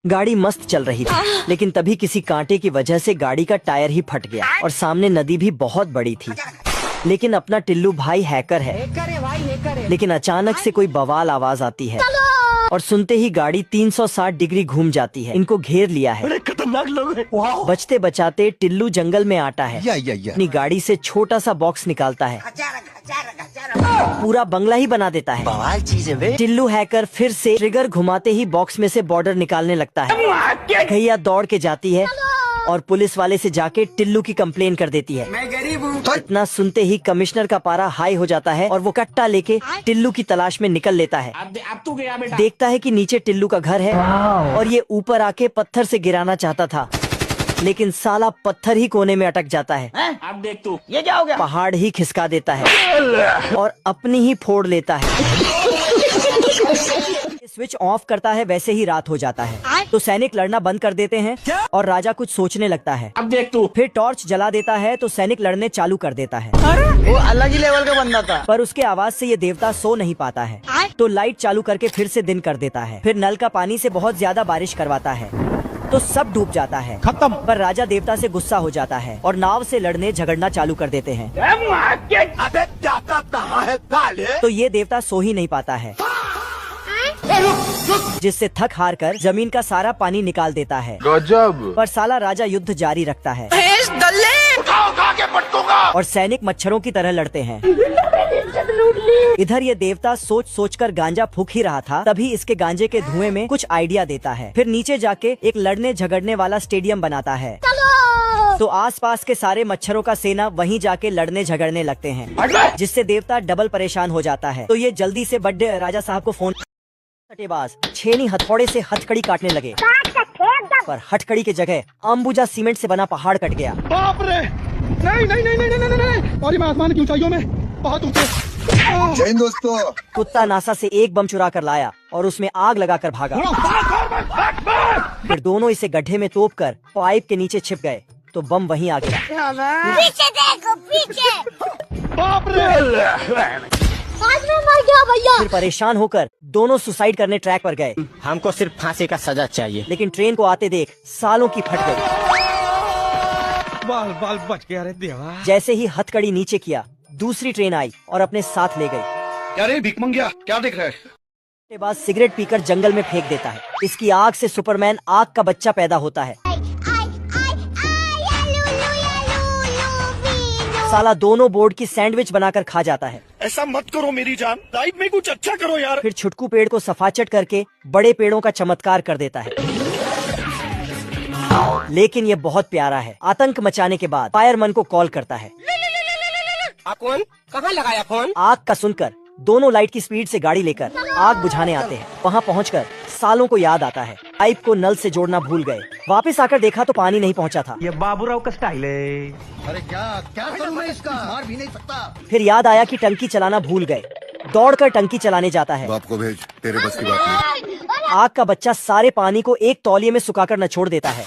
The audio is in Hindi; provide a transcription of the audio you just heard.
गाड़ी मस्त चल रही थी, लेकिन तभी किसी कांटे की वजह से गाड़ी का टायर ही फट गया और सामने नदी भी बहुत बड़ी थी। लेकिन अपना टिल्लू भाई हैकर है। लेकिन अचानक से कोई बवाल आवाज आती है और सुनते ही गाड़ी 360 डिग्री घूम जाती है। इनको घेर लिया है। बड़े खतरनाक लोग हैं। बचते बचाते टिल्लू जंगल में आता है। अपनी गाड़ी से छोटा सा बॉक्स निकालता है, पूरा बंगला ही बना देता है। बवाल चीज है बे। टिल्लू हैकर फिर से ट्रिगर घुमाते ही बॉक्स में से बॉर्डर निकालने लगता है। गैया दौड़ के जाती है और पुलिस वाले से जाके टिल्लू की कंप्लेन कर देती है। मैं गरीब हूँ। इतना सुनते ही कमिश्नर का पारा हाई हो जाता है और वो कट्टा लेके टिल्लू की तलाश में निकल लेता है। अब तू गया बेटा। देखता है कि नीचे टिल्लू का घर है और ये ऊपर आके पत्थर से गिराना चाहता था, लेकिन साला पत्थर ही कोने में अटक जाता है। अब देख तू ये क्या हो गया। पहाड़ ही खिसका देता है और अपनी ही फोड़ लेता है। स्विच ऑफ करता है, वैसे ही रात हो जाता है। तो सैनिक लड़ना बंद कर देते हैं और राजा कुछ सोचने लगता है। अब देख तू। फिर टॉर्च जला देता है तो सैनिक लड़ने चालू कर देता है। वो अलग ही लेवल का बंदा था। पर उसके आवाज से ये देवता सो नहीं पाता है, तो लाइट चालू करके फिर से दिन कर देता है। फिर नल का पानी से बहुत ज्यादा बारिश करवाता है तो सब डूब जाता है। खत्म। पर राजा देवता से गुस्सा हो जाता है और नाव से लड़ने झगड़ना चालू कर देते हैं। अबे जाता कहाँ है साले? तो ये देवता सो ही नहीं पाता है, जिससे थक हार कर जमीन का सारा पानी निकाल देता है। गजब। पर साला राजा युद्ध जारी रखता है उठा के पटकूंगा। और सैनिक मच्छरों की तरह लड़ते हैं। इधर ये देवता सोच सोच कर गांजा फूक ही रहा था, तभी इसके गांजे के धुएं में कुछ आइडिया देता है। फिर नीचे जाके एक लड़ने झगड़ने वाला स्टेडियम बनाता है। तो आसपास के सारे मच्छरों का सेना वहीं जाके लड़ने झगड़ने लगते हैं, जिससे देवता डबल परेशान हो जाता है। तो ये जल्दी से बड़े राजा साहब को फोन। सटेबाज छेनी हथौड़े से हथकड़ी काटने लगे, पर हथकड़ी के जगह अंबुजा सीमेंट से बना पहाड़ कट गया। बाप रे! नहीं नहीं नहीं नहीं नहीं नहीं नहीं, और मैं आसमान की ऊंचाइयों में बहुत ऊंचे। जय हिंद दोस्तों। कुत्ता नासा से एक बम चुरा कर लाया और उसमें आग लगाकर भागा। फिर दोनों इसे गड्ढे में तोप कर पाइप के नीचे छिप गए तो बम वहीं आ गिरा। पीछे देखो पीछे। बाप रे! आज मैं मर गया भैया। फिर परेशान होकर दोनों सुसाइड करने ट्रैक पर गए, हमको सिर्फ फांसी का सजा चाहिए। लेकिन ट्रेन को आते देख सालों की फट गई। बाल बाल बच गया रे देवा। जैसे ही हथकड़ी नीचे किया, दूसरी ट्रेन आई और अपने साथ ले गई। अरे भिख मंगिया, क्या देख रहा है? उसके बाद सिगरेट पीकर जंगल में फेंक देता है। इसकी आग से सुपरमैन आग का बच्चा पैदा होता है। साला दोनों बोर्ड की सैंडविच बनाकर खा जाता है। ऐसा मत करो मेरी जान, लाइफ में कुछ अच्छा करो यार। फिर छुटकू पेड़ को सफाचट करके बड़े पेड़ों का चमत्कार कर देता है। लेकिन ये बहुत प्यारा है। आतंक मचाने के बाद फायरमैन को कॉल करता है। आप कौन? कहाँ लगाया फोन? आग का सुनकर दोनों लाइट की स्पीड से गाड़ी लेकर आग बुझाने आते हैं। वहाँ पहुँचकर सालों को याद आता है, पाइप को नल से जोड़ना भूल गए। वापस आकर देखा तो पानी नहीं पहुँचा था। ये बाबूराव का स्टाइल है। अरे क्या क्या करूं मैं इसका? मार भी नहीं सकता। फिर याद आया कि टंकी चलाना भूल गए। दौड़कर टंकी चलाने जाता है। बाप को भेज, तेरे बस की बात नहीं। आग का बच्चा सारे पानी को एक तौलिए में सुखाकर निचोड़ देता है।